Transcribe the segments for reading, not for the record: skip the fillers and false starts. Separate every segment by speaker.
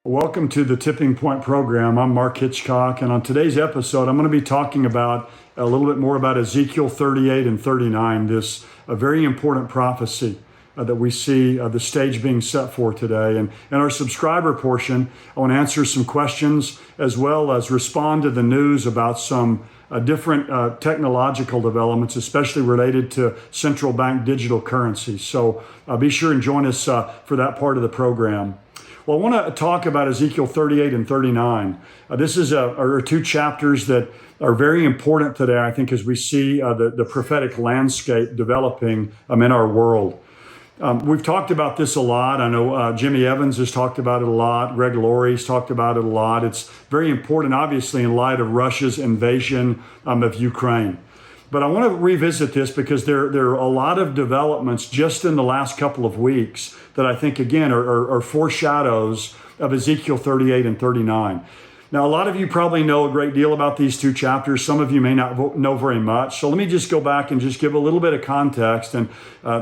Speaker 1: Welcome to the Tipping Point program. I'm Mark Hitchcock, and on today's episode, I'm going to be talking about a little bit more about Ezekiel 38 and 39, this a very important prophecy that we see the stage being set for today. And in our subscriber portion, I want to answer some questions as well as respond to the news about some different technological developments, especially related to central bank digital currency. So be sure and join us for that part of the program. Well, I want to talk about Ezekiel 38 and 39. This is are two chapters that are very important today, I think, as we see the prophetic landscape developing in our world. We've talked about this a lot. I know Jimmy Evans has talked about it a lot. Greg Laurie's talked about it a lot. It's very important, obviously, in light of Russia's invasion of Ukraine. But I want to revisit this because there are a lot of developments just in the last couple of weeks that I think, again, are foreshadows of Ezekiel 38 and 39. Now, a lot of you probably know a great deal about these two chapters. Some of you may not know very much. So let me just go back and just give a little bit of context, and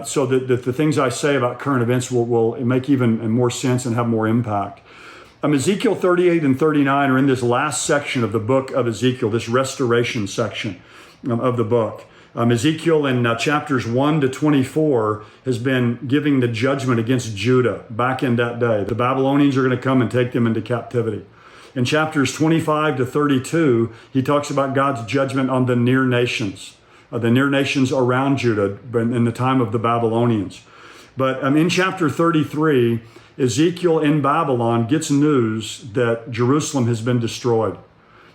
Speaker 1: so that the things I say about current events will make even more sense and have more impact. Ezekiel 38 and 39 are in this last section of the book of Ezekiel, this restoration section of the book. Ezekiel in chapters 1 to 24 has been giving the judgment against Judah back in that day. The Babylonians are going to come and take them into captivity. In chapters 25 to 32, he talks about God's judgment on the near nations around Judah in the time of the Babylonians. But in chapter 33, Ezekiel in Babylon gets news that Jerusalem has been destroyed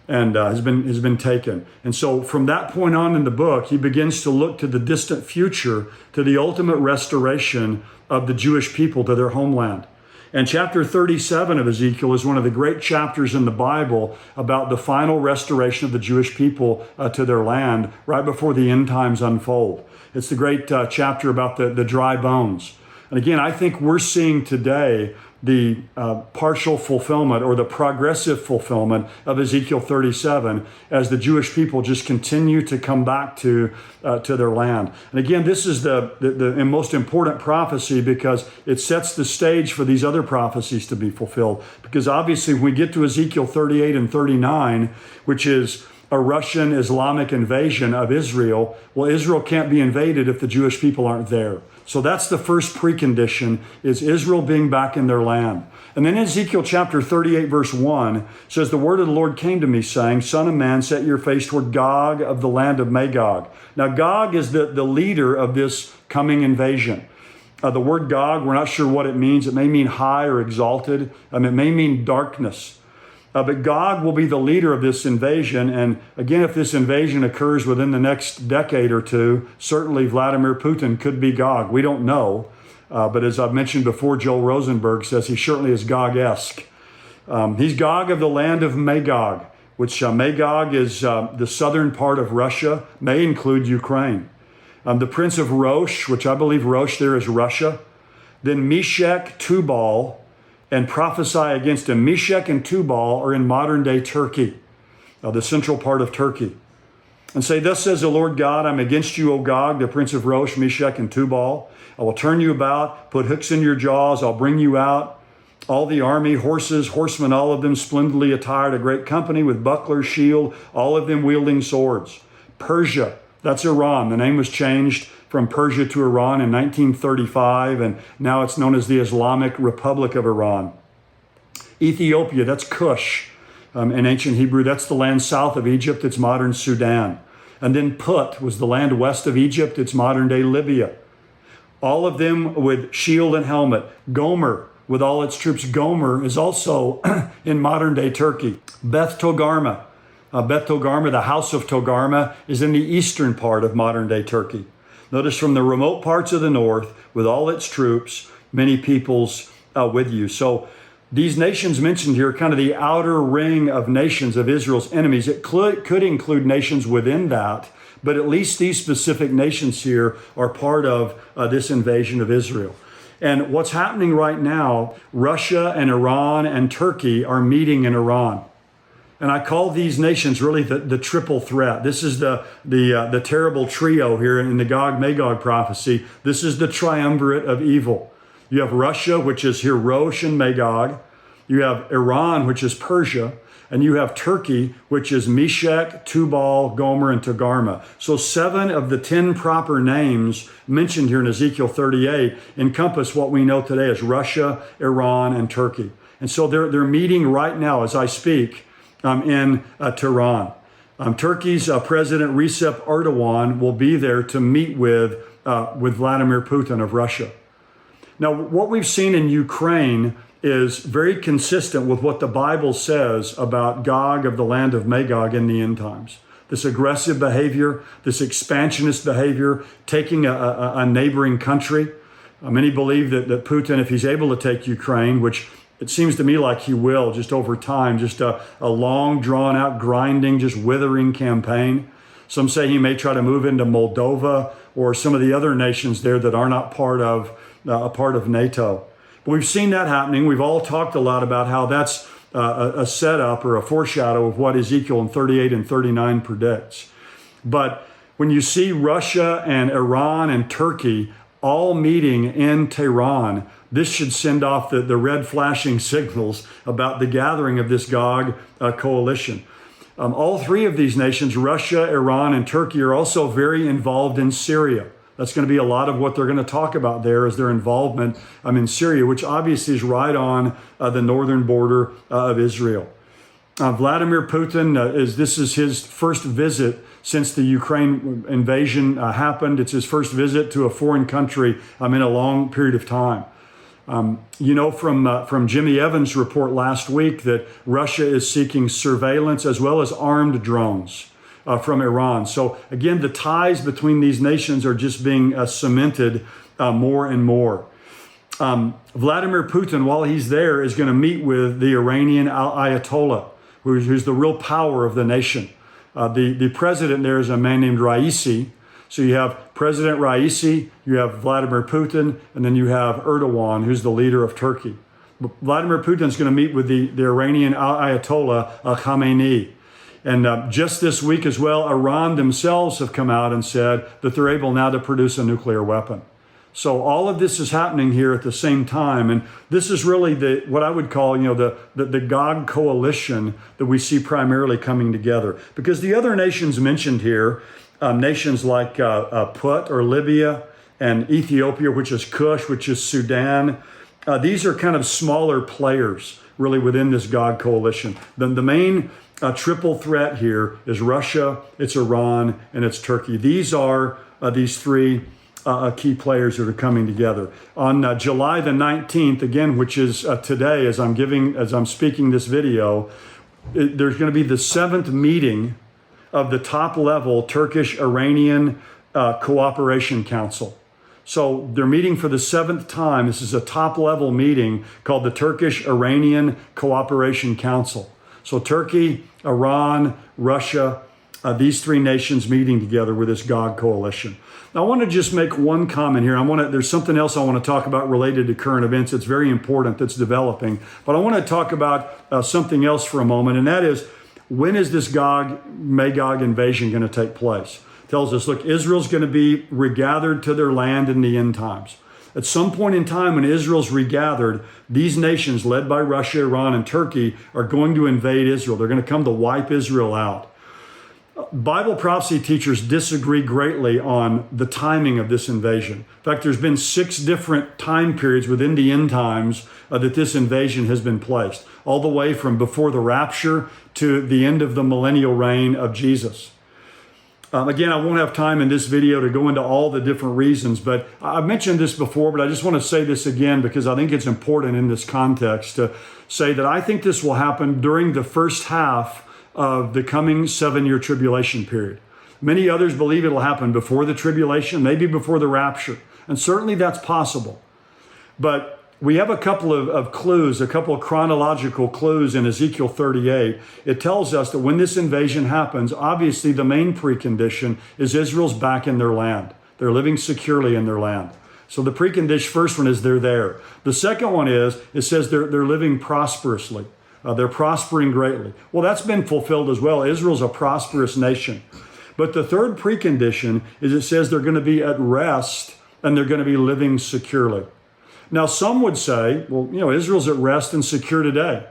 Speaker 1: and has been taken. And so from that point on in the book, he begins to look to the distant future, to the ultimate restoration of the Jewish people to their homeland. And chapter 37 of Ezekiel is one of the great chapters in the Bible about the final restoration of the Jewish people to their land right before the end times unfold. It's the great chapter about the dry bones. And again, I think we're seeing today the partial fulfillment or the progressive fulfillment of Ezekiel 37 as the Jewish people just continue to come back to their land. And again, this is the most important prophecy because it sets the stage for these other prophecies to be fulfilled. Because obviously when we get to Ezekiel 38 and 39, which is a Russian Islamic invasion of Israel, well, Israel can't be invaded if the Jewish people aren't there. So that's the first precondition, is Israel being back in their land. And then Ezekiel chapter 38 verse 1 says, "The word of the Lord came to me saying, Son of man, set your face toward Gog of the land of Magog." Now Gog is the leader of this coming invasion. The word Gog, we're not sure what it means. It may mean high or exalted. It may mean darkness. But Gog will be the leader of this invasion. And again, if this invasion occurs within the next decade or two, certainly Vladimir Putin could be Gog. We don't know. But as I've mentioned before, Joel Rosenberg says he certainly is Gog-esque. He's Gog of the land of Magog, which Magog is the southern part of Russia, may include Ukraine. The prince of Rosh, which I believe Rosh there is Russia. Then Meshech, Tubal, and prophesy against him. Meshech and Tubal are in modern day Turkey, the central part of Turkey. And say, "Thus says the Lord God, I'm against you, O Gog, the prince of Rosh, Meshech, and Tubal. I will turn you about, put hooks in your jaws, I'll bring you out. All the army, horses, horsemen, all of them splendidly attired, a great company with buckler, shield, all of them wielding swords. Persia," that's Iran. The name was changed from Persia to Iran in 1935, and now it's known as the Islamic Republic of Iran. Ethiopia, that's Cush. In ancient Hebrew, that's the land south of Egypt, it's modern Sudan. And then Put was the land west of Egypt, it's modern day Libya. All of them with shield and helmet. Gomer, with all its troops. Gomer is also in modern day Turkey. Beth Togarmah, the house of Togarmah, is in the eastern part of modern day Turkey. Notice from the remote parts of the north, with all its troops, many peoples with you. So these nations mentioned here, kind of the outer ring of nations of Israel's enemies. It could include nations within that, but at least these specific nations here are part of this invasion of Israel. And what's happening right now, Russia and Iran and Turkey are meeting in Iran. And I call these nations really the triple threat. This is the terrible trio here in the Gog-Magog prophecy. This is the triumvirate of evil. You have Russia, which is here Rosh and Magog. You have Iran, which is Persia, and you have Turkey, which is Meshech, Tubal, Gomer, and Togarmah. So 7 of the 10 proper names mentioned here in Ezekiel 38 encompass what we know today as Russia, Iran, and Turkey. And so they're meeting right now as I speak in Tehran. Turkey's President Recep Erdogan will be there to meet with Vladimir Putin of Russia. Now, what we've seen in Ukraine is very consistent with what the Bible says about Gog of the land of Magog in the end times. This aggressive behavior, this expansionist behavior, taking a neighboring country. Many believe that Putin, if he's able to take Ukraine, which it seems to me like he will just over time, just a long, drawn-out, grinding, just withering campaign. Some say he may try to move into Moldova or some of the other nations there that are not part of NATO. But we've seen that happening. We've all talked a lot about how that's a setup or a foreshadow of what Ezekiel in 38 and 39 predicts. But when you see Russia and Iran and Turkey all meeting in Tehran, this should send off the red flashing signals about the gathering of this Gog coalition. All 3 of these nations, Russia, Iran, and Turkey, are also very involved in Syria. That's going to be a lot of what they're going to talk about there is their involvement in Syria, which obviously is right on the northern border of Israel. Vladimir Putin, this is his first visit since the Ukraine invasion happened. It's his first visit to a foreign country in a long period of time. You know from Jimmy Evans' report last week that Russia is seeking surveillance as well as armed drones from Iran. So again, the ties between these nations are just being cemented more and more. Vladimir Putin, while he's there, is going to meet with the Iranian Ayatollah, who's the real power of the nation. The president there is a man named Raisi. So you have President Raisi, you have Vladimir Putin, and then you have Erdogan, who's the leader of Turkey. Vladimir Putin's going to meet with the Iranian Ayatollah Khamenei. And just this week as well, Iran themselves have come out and said that they're able now to produce a nuclear weapon. So all of this is happening here at the same time. And this is really what I would call, the Gog coalition that we see primarily coming together. Because the other nations mentioned here, nations like Put or Libya and Ethiopia, which is Cush, which is Sudan, these are kind of smaller players really within this Gog coalition. The main triple threat here is Russia, it's Iran, and it's Turkey. These are these 3 key players that are coming together. On July the 19th, again, which is today, as I'm speaking this video, there's going to be the 7th meeting of the top-level Turkish-Iranian Cooperation Council. So they're meeting for the 7th time. This is a top-level meeting called the Turkish-Iranian Cooperation Council. So Turkey, Iran, Russia, these 3 nations meeting together with this Gog coalition. Now, I want to just make one comment here. There's something else I want to talk about related to current events. It's very important that's developing. But I want to talk about something else for a moment, and that is, when is this Gog-Magog invasion going to take place? It tells us, look, Israel's going to be regathered to their land in the end times. At some point in time when Israel's regathered, these nations led by Russia, Iran, and Turkey are going to invade Israel. They're going to come to wipe Israel out. Bible prophecy teachers disagree greatly on the timing of this invasion. In fact, there's been 6 different time periods within the end times that this invasion has been placed, all the way from before the rapture to the end of the millennial reign of Jesus. Again, I won't have time in this video to go into all the different reasons, but I've mentioned this before, but I just want to say this again because I think it's important in this context to say that I think this will happen during the first half of the coming 7-year tribulation period. Many others believe it'll happen before the tribulation, maybe before the rapture, and certainly that's possible. But we have a couple of clues, a couple of chronological clues in Ezekiel 38. It tells us that when this invasion happens, obviously the main precondition is Israel's back in their land. They're living securely in their land. So the precondition, first one is they're there. The second one is, it says they're living prosperously. They're prospering greatly. Well, that's been fulfilled as well. Israel's a prosperous nation. But the third precondition is it says they're going to be at rest and they're going to be living securely. Now, some would say, well, Israel's at rest and secure today.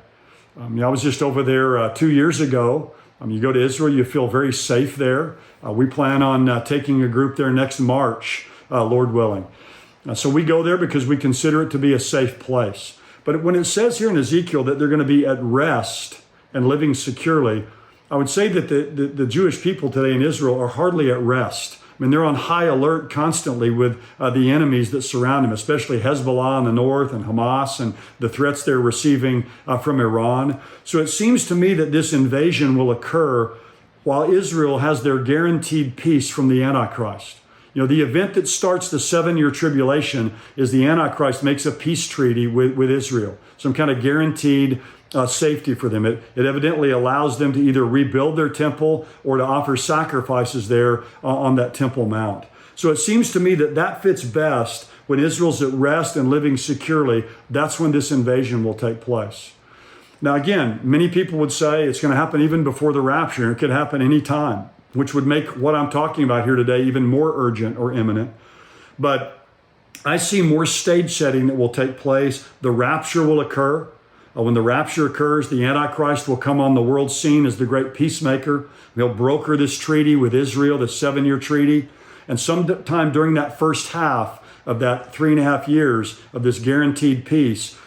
Speaker 1: I was just over there 2 years ago. You go to Israel, you feel very safe there. We plan on taking a group there next March, Lord willing. So we go there because we consider it to be a safe place. But when it says here in Ezekiel that they're going to be at rest and living securely, I would say that the Jewish people today in Israel are hardly at rest. I mean, they're on high alert constantly with the enemies that surround them, especially Hezbollah in the north and Hamas and the threats they're receiving from Iran. So it seems to me that this invasion will occur while Israel has their guaranteed peace from the Antichrist. The event that starts the 7-year tribulation is the Antichrist makes a peace treaty with Israel, some kind of guaranteed safety for them. It evidently allows them to either rebuild their temple or to offer sacrifices there on that Temple Mount. So it seems to me that fits best when Israel's at rest and living securely. That's when this invasion will take place. Now, again, many people would say it's going to happen even before the rapture. It could happen any time, which would make what I'm talking about here today even more urgent or imminent. But I see more stage setting that will take place. The rapture will occur. When the rapture occurs, the Antichrist will come on the world scene as the great peacemaker. He'll broker this treaty with Israel, the 7-year treaty. And sometime during that first half of that 3.5 years of this guaranteed peace,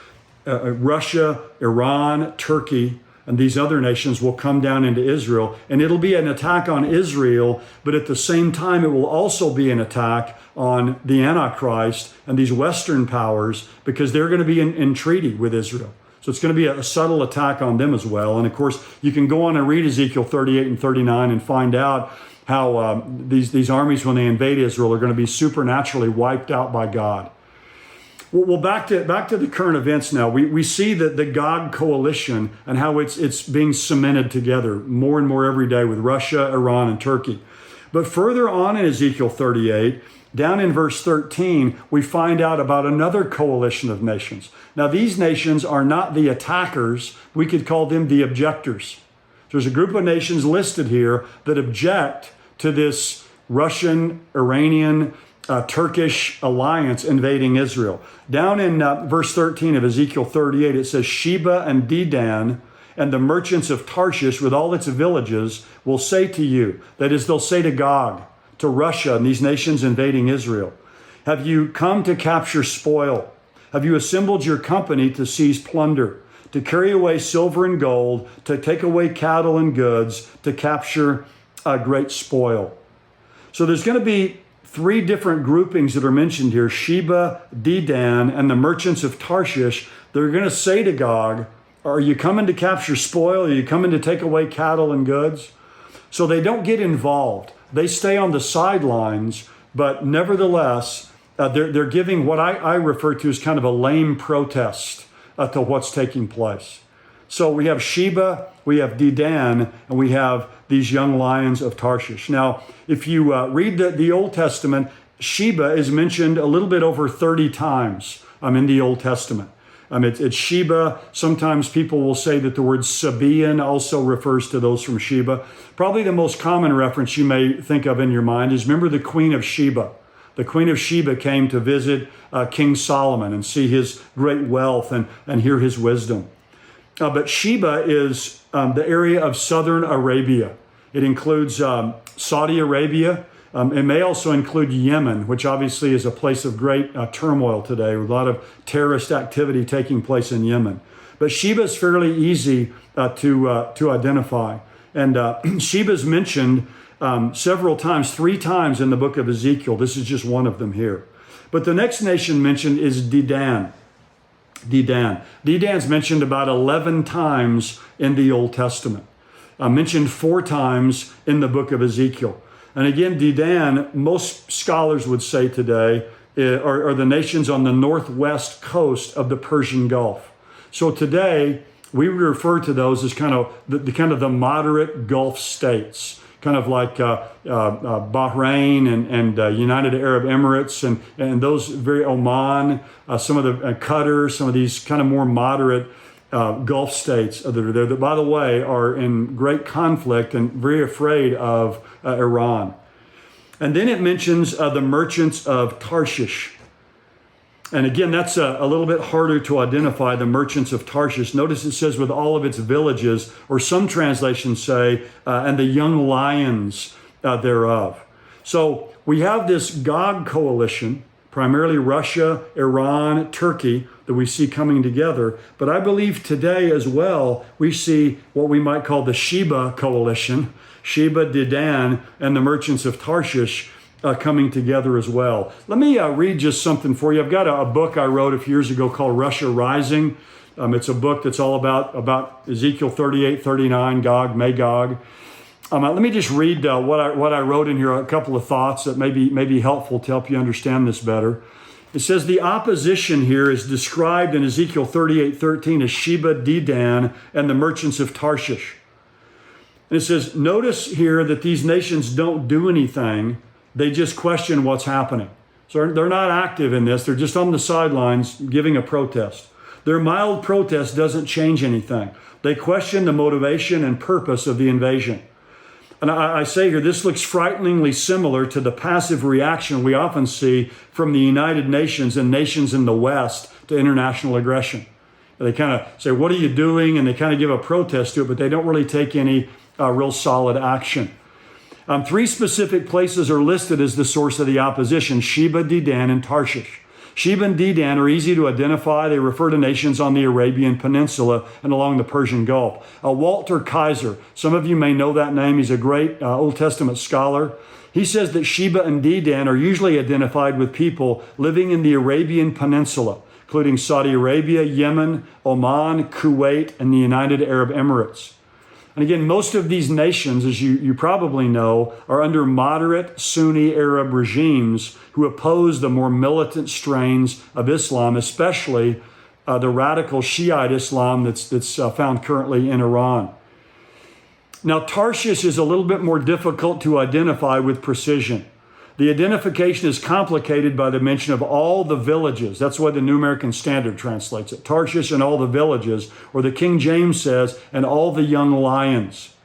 Speaker 1: Russia, Iran, Turkey, and these other nations will come down into Israel. And it'll be an attack on Israel, but at the same time, it will also be an attack on the Antichrist and these Western powers because they're going to be in treaty with Israel. So it's going to be a subtle attack on them as well. And of course, you can go on and read Ezekiel 38 and 39 and find out how these armies, when they invade Israel, are going to be supernaturally wiped out by God. Well, back to the current events now. We see that the Gog coalition and how it's being cemented together more and more every day with Russia, Iran, and Turkey. But further on in Ezekiel 38, down in verse 13, we find out about another coalition of nations. Now, these nations are not the attackers. We could call them the objectors. There's a group of nations listed here that object to this Russian, Iranian, Turkish alliance invading Israel. Down in verse 13 of Ezekiel 38, it says, Sheba and Dedan and the merchants of Tarshish with all its villages will say to you, that is, they'll say to Gog, to Russia and these nations invading Israel, have you come to capture spoil? Have you assembled your company to seize plunder, to carry away silver and gold, to take away cattle and goods, to capture a great spoil? So there's going to be 3 different groupings that are mentioned here, Sheba, Dedan, and the merchants of Tarshish. They're going to say to Gog, are you coming to capture spoil? Are you coming to take away cattle and goods? So they don't get involved. They stay on the sidelines, but nevertheless, they're giving what I refer to as kind of a lame protest to what's taking place. So we have Sheba, we have Dedan, and we have these young lions of Tarshish. Now, if you read the Old Testament, Sheba is mentioned a little bit over 30 times in the Old Testament. It's Sheba. Sometimes people will say that the word Sabaean also refers to those from Sheba. Probably the most common reference you may think of in your mind is, remember the Queen of Sheba. The Queen of Sheba came to visit King Solomon and see his great wealth and hear his wisdom. But Sheba is the area of southern Arabia. It includes Saudi Arabia. It may also include Yemen, which obviously is a place of great turmoil today, with a lot of terrorist activity taking place in Yemen. But Sheba is fairly easy to identify. And Sheba is mentioned several times, 3 times in the book of Ezekiel. This is just one of them here. But the next nation mentioned is Dedan. Dedan's mentioned about 11 times in the Old Testament. Mentioned 4 times in the book of Ezekiel. And again, Dedan, most scholars would say today, are the nations on the northwest coast of the Persian Gulf. So today, we would refer to those as kind of the moderate Gulf states, kind of like Bahrain and United Arab Emirates and those very Oman, some of the Qatar, some of these kind of more moderate Gulf states that are there, that, by the way, are in great conflict and very afraid of Iran. And then it mentions the merchants of Tarshish. And again, that's a little bit harder to identify, the merchants of Tarshish. Notice it says with all of its villages, or some translations say, and the young lions thereof. So we have this Gog coalition, primarily Russia, Iran, Turkey, that we see coming together. But I believe today as well, we see what we might call the Sheba coalition, Sheba, Dedan, and the merchants of Tarshish coming together as well. Let me read just something for you. I've got a book I wrote a few years ago called Russia Rising. It's a book that's all about Ezekiel 38, 39, Gog, Magog. Let me just read what I wrote in here, a couple of thoughts that may be helpful to help you understand this better. It says the opposition here is described in Ezekiel 38:13 as Sheba, Dedan, and the merchants of Tarshish. And it says, notice here that these nations don't do anything. They just question what's happening. So they're not active in this. They're just on the sidelines giving a protest. Their mild protest doesn't change anything. They question the motivation and purpose of the invasion. And I say here, this looks frighteningly similar to the passive reaction we often see from the United Nations and nations in the West to international aggression. They kind of say, what are you doing? And they kind of give a protest to it, but they don't really take any real solid action. Three specific places are listed as the source of the opposition: Sheba, Dedan, and Tarshish. Sheba and Dedan are easy to identify. They refer to nations on the Arabian Peninsula and along the Persian Gulf. Walter Kaiser, some of you may know that name. He's a great Old Testament scholar. He says that Sheba and Dedan are usually identified with people living in the Arabian Peninsula, including Saudi Arabia, Yemen, Oman, Kuwait, and the United Arab Emirates. And again, most of these nations, as you probably know, are under moderate Sunni Arab regimes who oppose the more militant strains of Islam, especially the radical Shiite Islam that's found currently in Iran. Now, Tarshish is a little bit more difficult to identify with precision. The identification is complicated by the mention of all the villages. That's what the New American Standard translates it. Tarshish and all the villages, or the King James says, and all the young lions.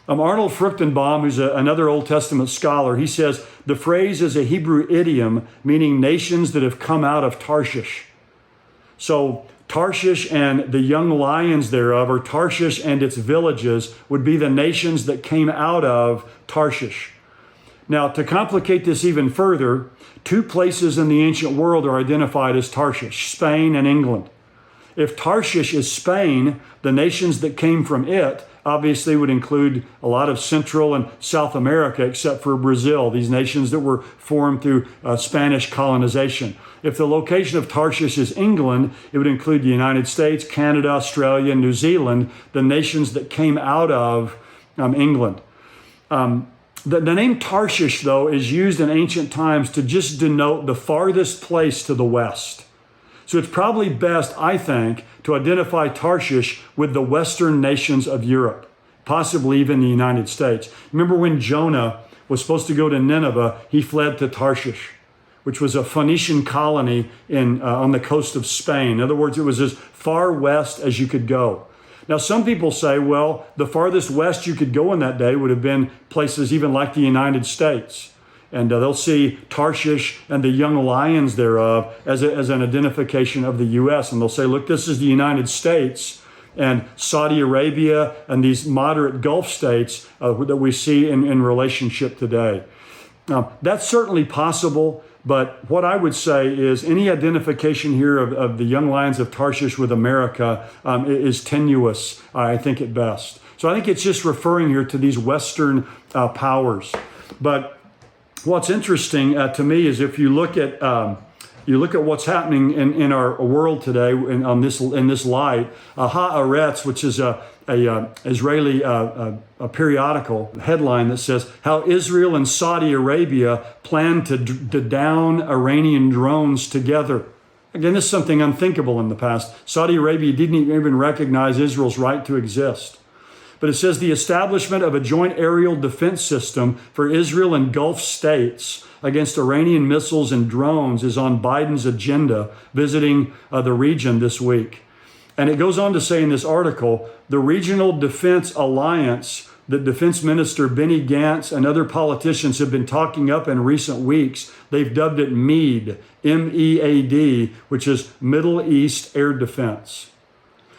Speaker 1: Arnold Fruchtenbaum, who's another Old Testament scholar, he says the phrase is a Hebrew idiom meaning nations that have come out of Tarshish. So Tarshish and the young lions thereof, or Tarshish and its villages, would be the nations that came out of Tarshish. Now, to complicate this even further, two places in the ancient world are identified as Tarshish: Spain and England. If Tarshish is Spain, the nations that came from it obviously would include a lot of Central and South America, except for Brazil, these nations that were formed through Spanish colonization. If the location of Tarshish is England, it would include the United States, Canada, Australia, New Zealand, the nations that came out of England. The name Tarshish, though, is used in ancient times to just denote the farthest place to the west. So it's probably best, I think, to identify Tarshish with the western nations of Europe, possibly even the United States. Remember when Jonah was supposed to go to Nineveh, he fled to Tarshish, which was a Phoenician colony on the coast of Spain. In other words, it was as far west as you could go. Now, some people say, well, the farthest west you could go in that day would have been places even like the United States. And they'll see Tarshish and the young lions thereof as an identification of the U.S. And they'll say, look, this is the United States and Saudi Arabia and these moderate Gulf states that we see in relationship today. That's certainly possible. But what I would say is any identification here of the young lions of Tarshish with America is tenuous, I think, at best. So I think it's just referring here to these Western powers. But what's interesting to me is if you look at what's happening in our world today in this light, Haaretz, which is a Israeli periodical headline that says how Israel and Saudi Arabia plan to down Iranian drones together. Again, this is something unthinkable in the past. Saudi Arabia didn't even recognize Israel's right to exist. But it says the establishment of a joint aerial defense system for Israel and Gulf states against Iranian missiles and drones is on Biden's agenda visiting the region this week. And it goes on to say in this article, the Regional Defense Alliance that Defense Minister Benny Gantz and other politicians have been talking up in recent weeks. They've dubbed it MEAD, M-E-A-D, which is Middle East Air Defense.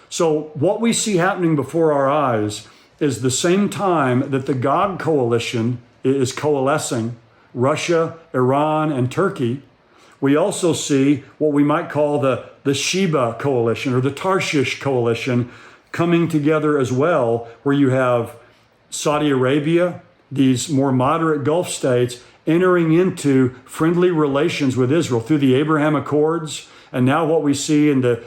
Speaker 1: So what we see happening before our eyes is the same time that the God coalition is coalescing, Russia, Iran, and Turkey, we also see what we might call the Sheba coalition or the Tarshish coalition coming together as well, where you have Saudi Arabia, these more moderate Gulf states, entering into friendly relations with Israel through the Abraham Accords, and now what we see in the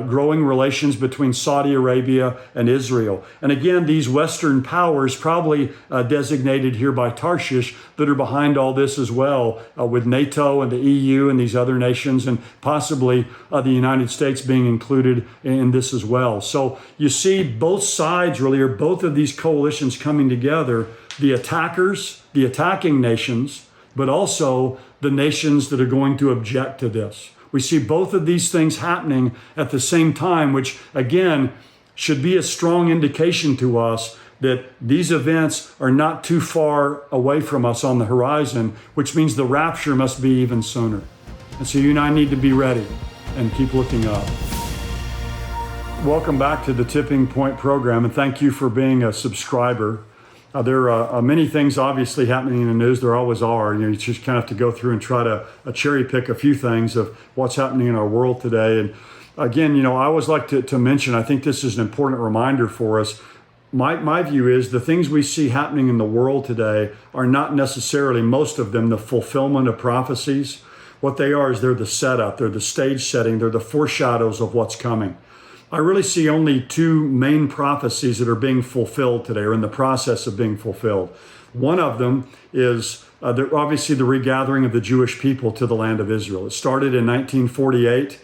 Speaker 1: growing relations between Saudi Arabia and Israel. And again, these Western powers, probably designated here by Tarshish, that are behind all this as well, with NATO and the EU and these other nations, and possibly the United States being included in this as well. So you see both sides really, or both of these coalitions coming together, the attackers, the attacking nations, but also the nations that are going to object to this. We see both of these things happening at the same time, which again should be a strong indication to us that these events are not too far away from us on the horizon, which means the rapture must be even sooner. And so you and I need to be ready and keep looking up. Welcome back to the Tipping Point program, and thank you for being a subscriber. There are many things obviously happening in the news. There always are. You just kind of have to go through and try to cherry pick a few things of what's happening in our world today. And again, I always like to mention, I think this is an important reminder for us. My view is the things we see happening in the world today are not necessarily, most of them, the fulfillment of prophecies. What they are is they're the setup, they're the stage setting, they're the foreshadows of what's coming. I really see only two main prophecies that are being fulfilled today, or in the process of being fulfilled. One of them is obviously the regathering of the Jewish people to the land of Israel. It started in 1948.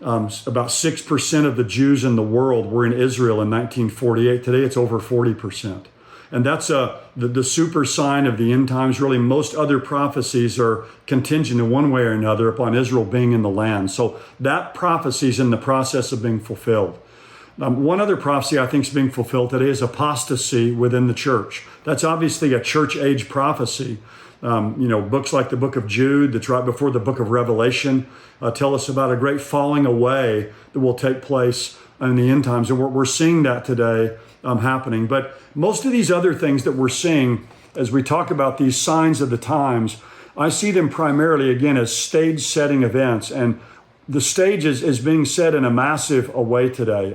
Speaker 1: About 6% of the Jews in the world were in Israel in 1948. Today it's over 40%. And that's the super sign of the end times. Really, most other prophecies are contingent in one way or another upon Israel being in the land. So that prophecy is in the process of being fulfilled. One other prophecy I think is being fulfilled today is apostasy within the church. That's obviously a church age prophecy. Books like the book of Jude, that's right before the book of Revelation, tell us about a great falling away that will take place in the end times. And we're seeing that today happening. But most of these other things that we're seeing as we talk about these signs of the times, I see them primarily, again, as stage setting events. And the stage is being set in a massive way today.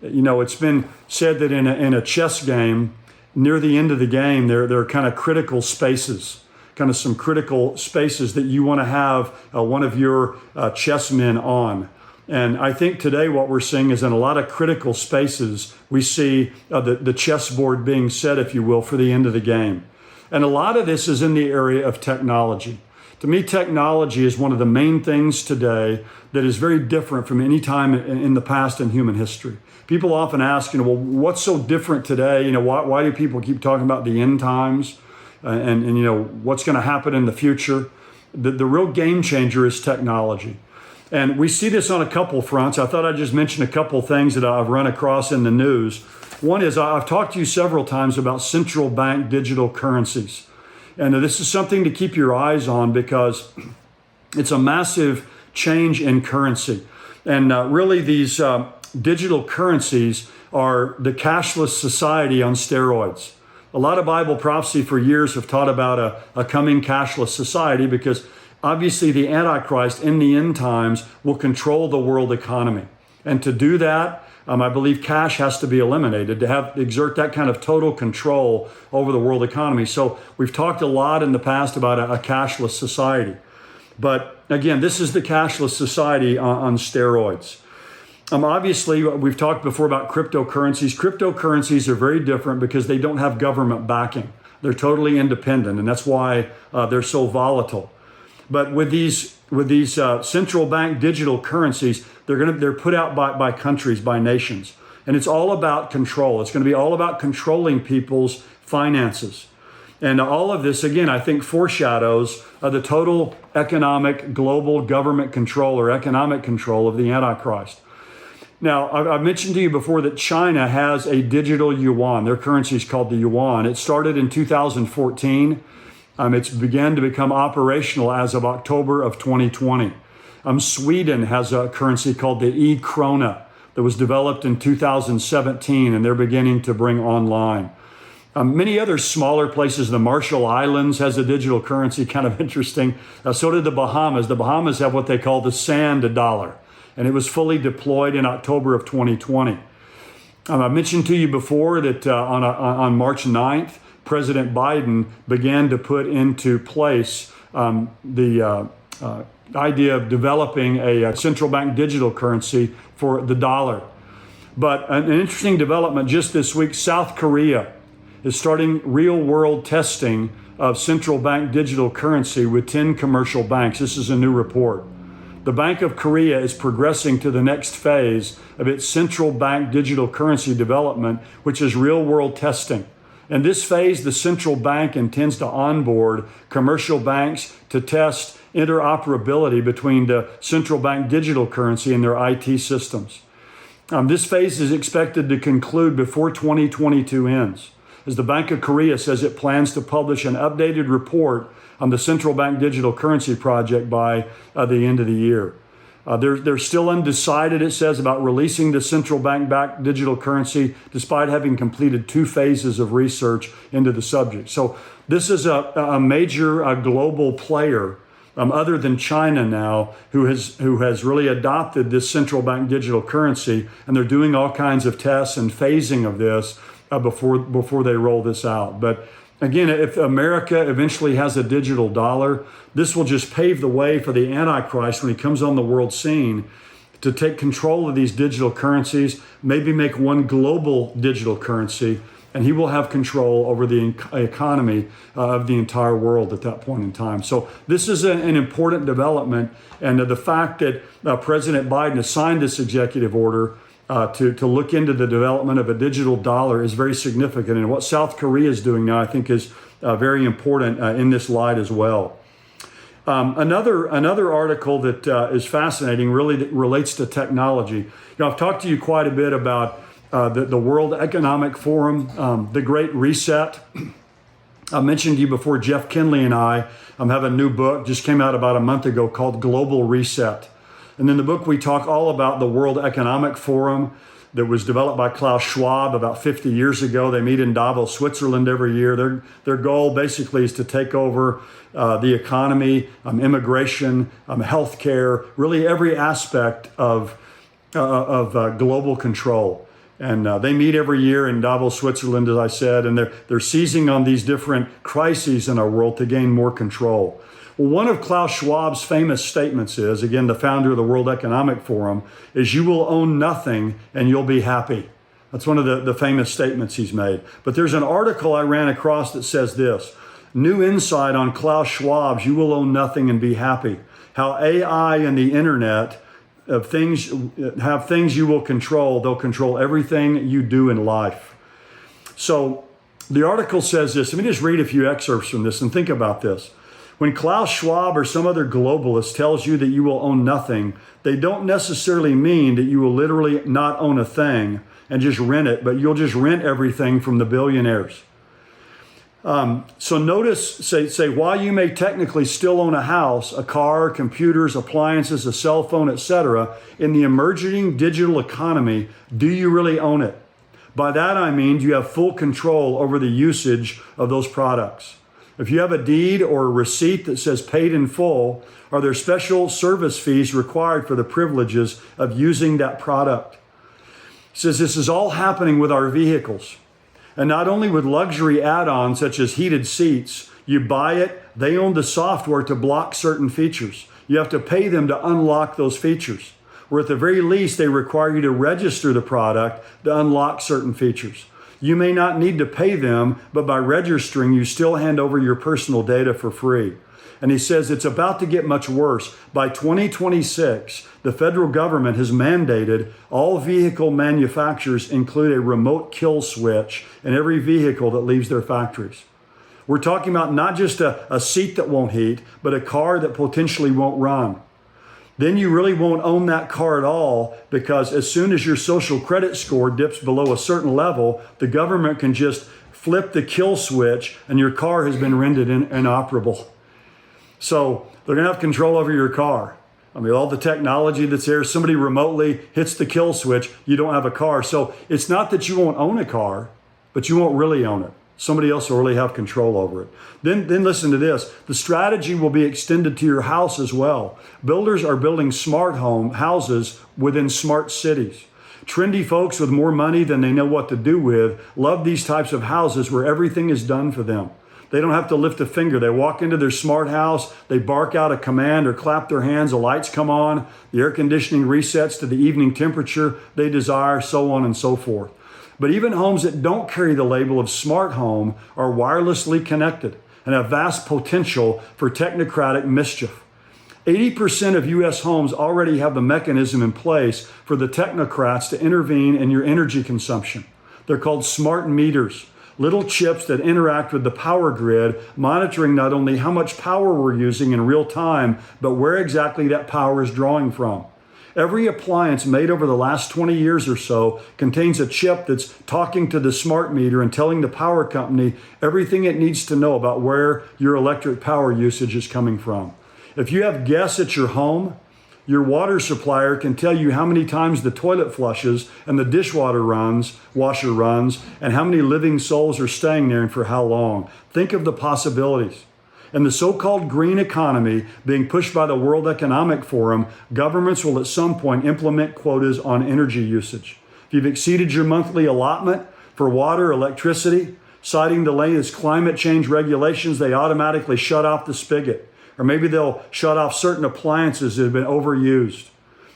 Speaker 1: It's been said that in a chess game, near the end of the game, there are kind of critical spaces, kind of some critical spaces that you want to have one of your chessmen on. And I think today what we're seeing is in a lot of critical spaces, we see the chessboard being set, if you will, for the end of the game. And a lot of this is in the area of technology. To me, technology is one of the main things today that is very different from any time in the past in human history. People often ask, well, what's so different today? Why do people keep talking about the end times and what's going to happen in the future? The real game changer is technology. And we see this on a couple fronts. I thought I'd just mention a couple things that I've run across in the news. One is I've talked to you several times about central bank digital currencies. And this is something to keep your eyes on because it's a massive change in currency. And really these digital currencies are the cashless society on steroids. A lot of Bible prophecy for years have taught about a coming cashless society because obviously the Antichrist in the end times will control the world economy. And to do that, I believe cash has to be eliminated to exert that kind of total control over the world economy. So we've talked a lot in the past about a cashless society. But again, this is the cashless society on steroids. Obviously, we've talked before about cryptocurrencies. Cryptocurrencies are very different because they don't have government backing. They're totally independent, and that's why they're so volatile. But with these central bank digital currencies, they're put out by countries, by nations, and it's all about control. It's going to be all about controlling people's finances, and all of this, again, I think foreshadows the total economic global government control or economic control of the Antichrist. Now, I've mentioned to you before that China has a digital yuan. Their currency is called the yuan. It started in 2014. It's began to become operational as of October of 2020. Sweden has a currency called the e-krona that was developed in 2017, and they're beginning to bring online. Many other smaller places, the Marshall Islands has a digital currency, kind of interesting. So did the Bahamas. The Bahamas have what they call the sand dollar, and it was fully deployed in October of 2020. I mentioned to you before that on March 9th, President Biden began to put into place the idea of developing a central bank digital currency for the dollar. But an interesting development just this week, South Korea is starting real-world testing of central bank digital currency with 10 commercial banks. This is a new report. The Bank of Korea is progressing to the next phase of its central bank digital currency development, which is real-world testing. In this phase, the central bank intends to onboard commercial banks to test interoperability between the central bank digital currency and their IT systems. This phase is expected to conclude before 2022 ends, as the Bank of Korea says it plans to publish an updated report on the central bank digital currency project by the end of the year. They're still undecided, it says, about releasing the central bank-backed digital currency, despite having completed 2 phases of research into the subject. So this is a major global player, other than China now, who has really adopted this central bank digital currency, and they're doing all kinds of tests and phasing of this before they roll this out. But again, if America eventually has a digital dollar, this will just pave the way for the Antichrist when he comes on the world scene to take control of these digital currencies, maybe make one global digital currency, and he will have control over the economy of the entire world at that point in time. So this is an important development, and the fact that President Biden has signed this executive order to look into the development of a digital dollar is very significant. And what South Korea is doing now, I think, is very important in this light as well. Another article that is fascinating really relates to technology. I've talked to you quite a bit about the World Economic Forum, the Great Reset. I mentioned to you before, Jeff Kinley and I have a new book, just came out about a month ago, called Global Reset. And in the book, we talk all about the World Economic Forum that was developed by Klaus Schwab about 50 years ago. They meet in Davos, Switzerland every year. Their goal basically is to take over the economy, immigration, healthcare, really every aspect of global control. And they meet every year in Davos, Switzerland, as I said, and they're seizing on these different crises in our world to gain more control. Well, one of Klaus Schwab's famous statements is, again, the founder of the World Economic Forum, is you will own nothing and you'll be happy. That's one of the famous statements he's made. But there's an article I ran across that says this: new insight on Klaus Schwab's you will own nothing and be happy. How AI and the internet have things you will control. They'll control everything you do in life. So the article says this. Let me just read a few excerpts from this and think about this. When Klaus Schwab or some other globalist tells you that you will own nothing, they don't necessarily mean that you will literally not own a thing and just rent it, but you'll just rent everything from the billionaires. So notice, say, while you may technically still own a house, a car, computers, appliances, a cell phone, etc., in the emerging digital economy, do you really own it? By that I mean, do you have full control over the usage of those products? If you have a deed or a receipt that says paid in full, are there special service fees required for the privileges of using that product? He says this is all happening with our vehicles. And not only with luxury add-ons such as heated seats, you buy it, they own the software to block certain features. You have to pay them to unlock those features. Or at the very least, they require you to register the product to unlock certain features. You may not need to pay them, but by registering, you still hand over your personal data for free. And he says it's about to get much worse. By 2026, the federal government has mandated all vehicle manufacturers include a remote kill switch in every vehicle that leaves their factories. We're talking about not just a seat that won't heat, but a car that potentially won't run. then you really won't own that car at all, because as soon as your social credit score dips below a certain level, the government can just flip the kill switch and your car has been rendered inoperable. So they're going to have control over your car. I mean, all the technology that's there, somebody remotely hits the kill switch, you don't have a car. So it's not that you won't own a car, but you won't really own it. Somebody else will really have control over it. Then listen to this. The strategy will be extended to your house as well. Builders are building smart houses within smart cities. Trendy folks with more money than they know what to do with love these types of houses where everything is done for them. They don't have to lift a finger. They walk into their smart house, they bark out a command or clap their hands, the lights come on, the air conditioning resets to the evening temperature they desire, so on and so forth. But even homes that don't carry the label of smart home are wirelessly connected and have vast potential for technocratic mischief. 80% of U.S. homes already have the mechanism in place for the technocrats to intervene in your energy consumption. They're called smart meters, little chips that interact with the power grid, monitoring not only how much power we're using in real time, but where exactly that power is drawing from. Every appliance made over the last 20 years or so contains a chip that's talking to the smart meter and telling the power company everything it needs to know about where your electric power usage is coming from. If you have guests at your home, your water supplier can tell you how many times the toilet flushes and the washer runs, and how many living souls are staying there and for how long. Think of the possibilities. In the so-called green economy being pushed by the World Economic Forum, governments will at some point implement quotas on energy usage. If you've exceeded your monthly allotment for water, electricity, citing the latest climate change regulations, they automatically shut off the spigot. Or maybe they'll shut off certain appliances that have been overused.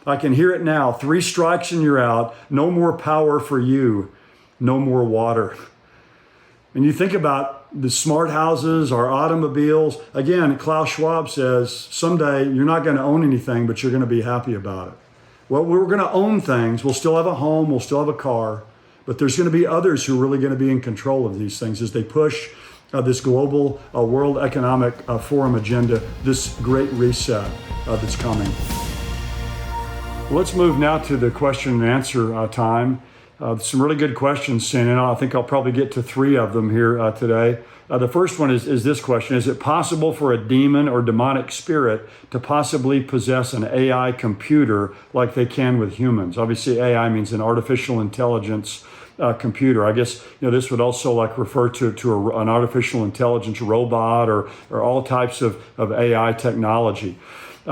Speaker 1: I can hear it now. 3 strikes and you're out. No more power for you. No more water. And you think about the smart houses, our automobiles. Again, Klaus Schwab says someday you're not going to own anything, but you're going to be happy about it. Well, we're going to own things. We'll still have a home. We'll still have a car. But there's going to be others who are really going to be in control of these things as they push this global World Economic Forum agenda, this great reset that's coming. Let's move now to the question and answer time. Some really good questions sent in. I think I'll probably get to 3 of them here today. The first one is this question. Is it possible for a demon or demonic spirit to possibly possess an AI computer like they can with humans? Obviously, AI means an artificial intelligence computer. I guess this would also refer to an artificial intelligence robot or all types of AI technology.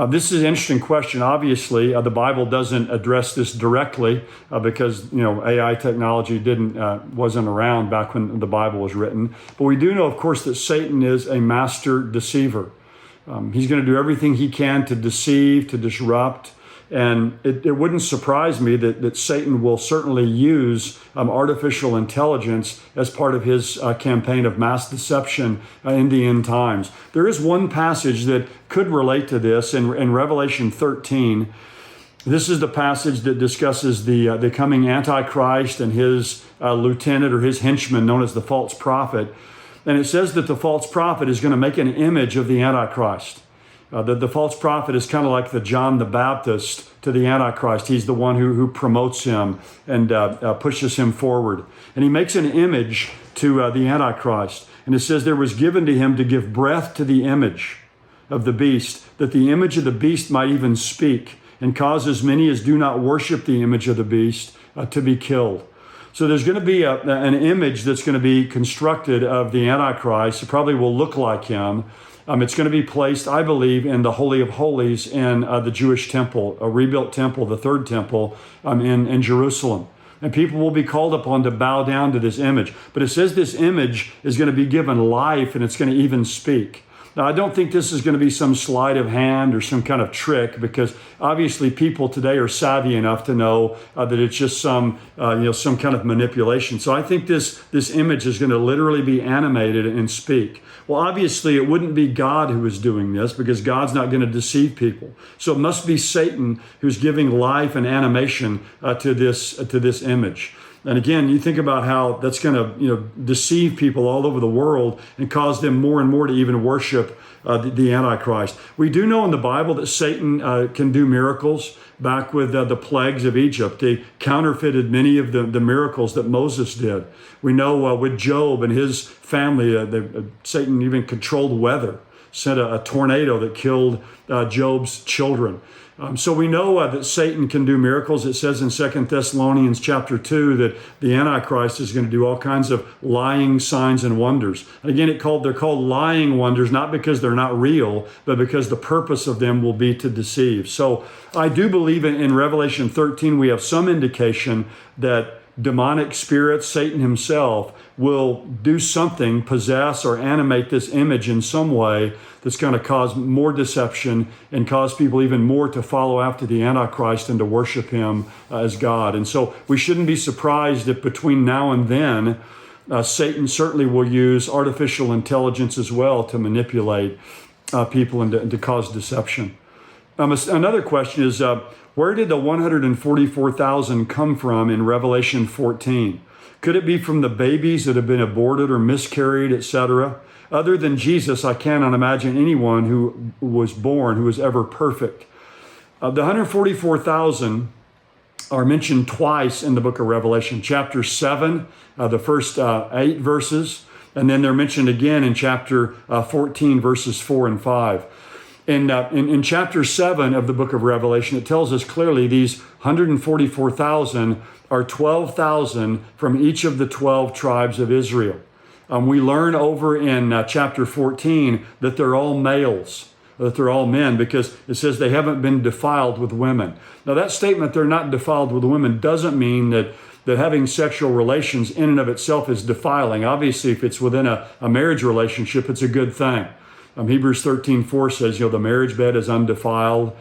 Speaker 1: This is an interesting question. Obviously, the Bible doesn't address this directly because AI technology wasn't around back when the Bible was written. But we do know, of course, that Satan is a master deceiver. He's going to do everything he can to deceive, to disrupt. And it wouldn't surprise me that Satan will certainly use artificial intelligence as part of his campaign of mass deception in the end times. There is one passage that could relate to this in Revelation 13. This is the passage that discusses the coming Antichrist and his lieutenant or his henchman known as the false prophet. And it says that the false prophet is going to make an image of the Antichrist. The false prophet is kind of like the John the Baptist to the Antichrist. He's the one who promotes him and pushes him forward. And he makes an image to the Antichrist. And it says there was given to him to give breath to the image of the beast, that the image of the beast might even speak and cause as many as do not worship the image of the beast to be killed. So there's going to be an image that's going to be constructed of the Antichrist. It probably will look like him. It's going to be placed, I believe, in the Holy of Holies in the Jewish temple, a rebuilt temple, the third temple in Jerusalem. And people will be called upon to bow down to this image. But it says this image is going to be given life and it's going to even speak. Now, I don't think this is going to be some sleight of hand or some kind of trick, because obviously people today are savvy enough to know that it's just some kind of manipulation. So I think this image is going to literally be animated and speak. Well, obviously it wouldn't be God who is doing this, because God's not going to deceive people. So it must be Satan who's giving life and animation to this image. And again, you think about how that's going to, deceive people all over the world and cause them more and more to even worship the Antichrist. We do know in the Bible that Satan can do miracles. Back with the plagues of Egypt, they counterfeited many of the miracles that Moses did. We know with Job and his family, Satan even controlled weather, sent a tornado that killed Job's children. So we know that Satan can do miracles. It says in 2 Thessalonians chapter 2 that the Antichrist is going to do all kinds of lying signs and wonders. And again, they're called lying wonders, not because they're not real, but because the purpose of them will be to deceive. So I do believe in Revelation 13, we have some indication that demonic spirits, Satan himself, will do something, possess or animate this image in some way that's going to cause more deception and cause people even more to follow after the Antichrist and to worship him as God. And so we shouldn't be surprised if between now and then, Satan certainly will use artificial intelligence as well to manipulate people and to cause deception. Another question is, where did the 144,000 come from in Revelation 14? Could it be from the babies that have been aborted or miscarried, etc.? Other than Jesus, I cannot imagine anyone who was born who was ever perfect. The 144,000 are mentioned twice in the book of Revelation. Chapter 7, the first 8 verses, and then they're mentioned again in chapter 14, verses 4 and 5. In chapter 7 of the book of Revelation, it tells us clearly these 144,000 are 12,000 from each of the 12 tribes of Israel. We learn over in chapter 14 that they're all males, that they're all men, because it says they haven't been defiled with women. Now that statement, they're not defiled with women, doesn't mean that having sexual relations in and of itself is defiling. Obviously, if it's within a marriage relationship, it's a good thing. Hebrews 13:4 says, the marriage bed is undefiled,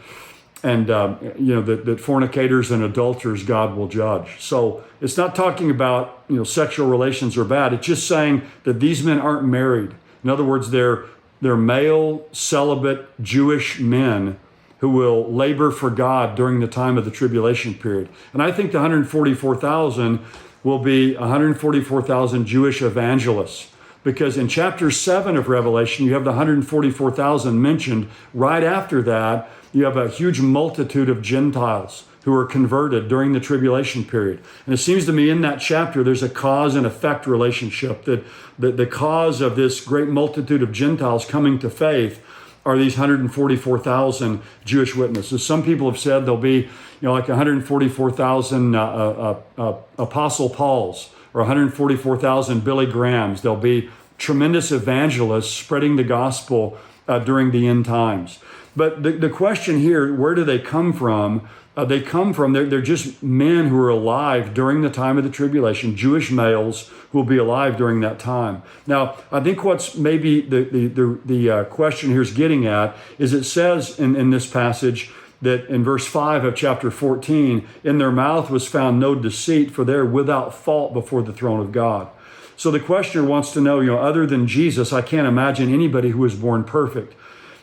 Speaker 1: and that fornicators and adulterers God will judge. So it's not talking about sexual relations are bad. It's just saying that these men aren't married. In other words, they're male celibate Jewish men who will labor for God during the time of the tribulation period. And I think the 144,000 will be 144,000 Jewish evangelists. Because in chapter 7 of Revelation, you have the 144,000 mentioned. Right after that, you have a huge multitude of Gentiles who are converted during the tribulation period. And it seems to me in that chapter, there's a cause and effect relationship, that the cause of this great multitude of Gentiles coming to faith are these 144,000 Jewish witnesses. Some people have said there'll be, like 144,000 Apostle Pauls, or 144,000 Billy Grahams. There'll be tremendous evangelists spreading the gospel during the end times. But the question here, where do they come from? They're just men who are alive during the time of the tribulation, Jewish males who will be alive during that time. Now, I think what's maybe the question here is getting at is it says in this passage that in verse 5 of chapter 14, in their mouth was found no deceit, for they're without fault before the throne of God. So the questioner wants to know, other than Jesus, I can't imagine anybody who was born perfect.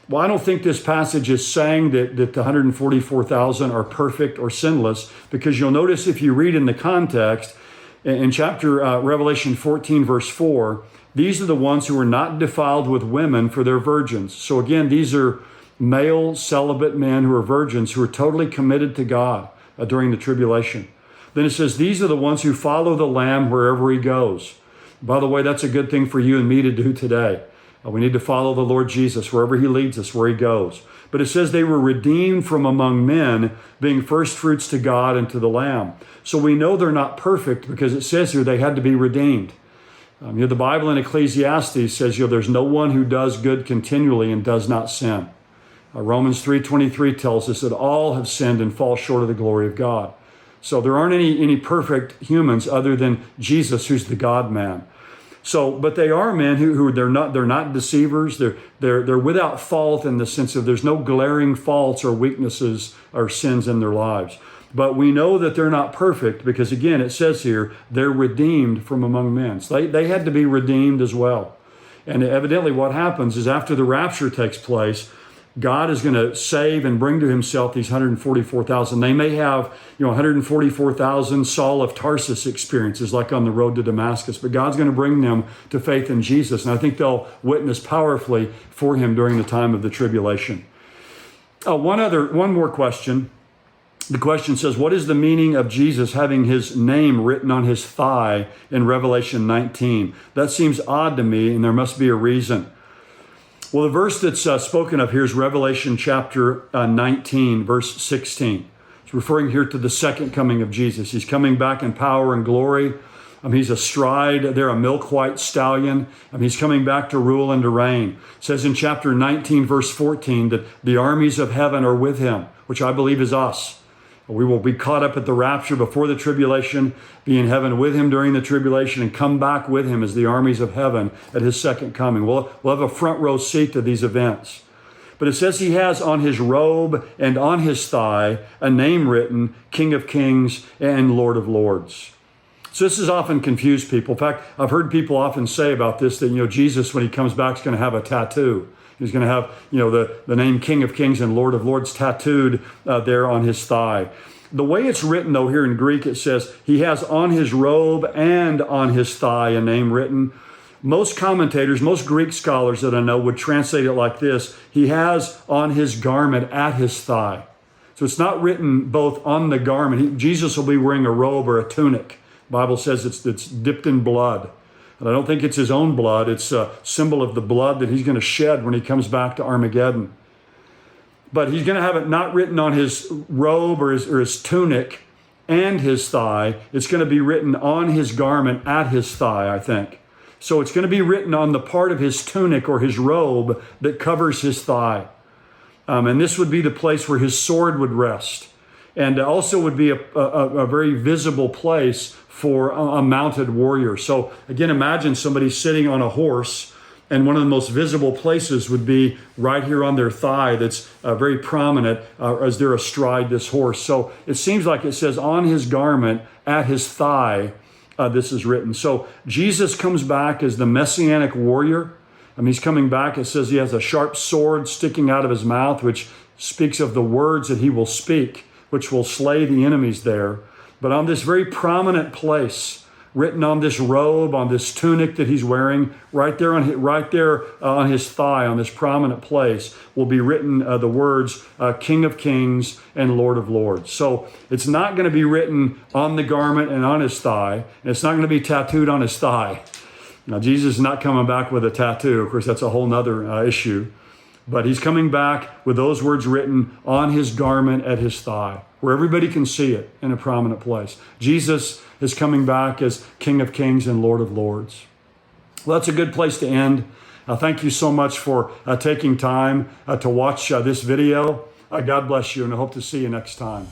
Speaker 1: Well, I don't think this passage is saying that the 144,000 are perfect or sinless, because you'll notice if you read in the context, in chapter Revelation 14, verse 4, these are the ones who are not defiled with women, for they're virgins. So again, these are male celibate men who are virgins, who are totally committed to God during the tribulation. Then it says, these are the ones who follow the Lamb wherever he goes. By the way, that's a good thing for you and me to do today. We need to follow the Lord Jesus wherever he leads us, where he goes. But it says they were redeemed from among men, being first fruits to God and to the Lamb. So we know they're not perfect, because it says here they had to be redeemed. The Bible in Ecclesiastes says, there's no one who does good continually and does not sin. Romans 3:23 tells us that all have sinned and fall short of the glory of God. So there aren't any perfect humans other than Jesus, who's the God-man. So, but they are men who they're not deceivers. They're without fault in the sense of there's no glaring faults or weaknesses or sins in their lives. But we know that they're not perfect, because again, it says here, they're redeemed from among men. So they had to be redeemed as well. And evidently what happens is after the rapture takes place, God is going to save and bring to himself these 144,000. They may have, 144,000 Saul of Tarsus experiences like on the road to Damascus, but God's going to bring them to faith in Jesus. And I think they'll witness powerfully for him during the time of the tribulation. One more question. The question says, what is the meaning of Jesus having his name written on his thigh in Revelation 19? That seems odd to me, and there must be a reason. Well, the verse that's spoken of here is Revelation chapter 19, verse 16. It's referring here to the second coming of Jesus. He's coming back in power and glory. He's astride there, a milk-white stallion. He's coming back to rule and to reign. It says in chapter 19, verse 14, that the armies of heaven are with him, which I believe is us. We will be caught up at the rapture before the tribulation, be in heaven with him during the tribulation, and come back with him as the armies of heaven at his second coming. We'll have a front row seat to these events. But it says he has on his robe and on his thigh a name written, King of Kings and Lord of Lords. So this has often confused people. In fact, I've heard people often say about this that, Jesus, when he comes back, is going to have a tattoo. He's going to have, the name King of Kings and Lord of Lords tattooed there on his thigh. The way it's written, though, here in Greek, it says he has on his robe and on his thigh a name written. Most commentators, most Greek scholars that I know would translate it like this. He has on his garment at his thigh. So it's not written both on the garment. Jesus will be wearing a robe or a tunic. The Bible says it's dipped in blood. And I don't think it's his own blood. It's a symbol of the blood that he's going to shed when he comes back to Armageddon. But he's going to have it not written on his robe or his tunic and his thigh. It's going to be written on his garment at his thigh, I think. So it's going to be written on the part of his tunic or his robe that covers his thigh. And this would be the place where his sword would rest. And also would be a very visible place for a mounted warrior. So again, imagine somebody sitting on a horse, and one of the most visible places would be right here on their thigh that's very prominent as they're astride this horse. So it seems like it says on his garment, at his thigh, this is written. So Jesus comes back as the messianic warrior. He's coming back. It says he has a sharp sword sticking out of his mouth, which speaks of the words that he will speak, which will slay the enemies there. But on this very prominent place, written on this robe, on this tunic that he's wearing, right there on his thigh, on this prominent place, will be written the words King of Kings and Lord of Lords. So it's not going to be written on the garment and on his thigh, and it's not going to be tattooed on his thigh. Now, Jesus is not coming back with a tattoo. Of course, that's a whole nother issue. But he's coming back with those words written on his garment at his thigh, where everybody can see it in a prominent place. Jesus is coming back as King of Kings and Lord of Lords. Well, that's a good place to end. Thank you so much for taking time to watch this video. God bless you, and I hope to see you next time.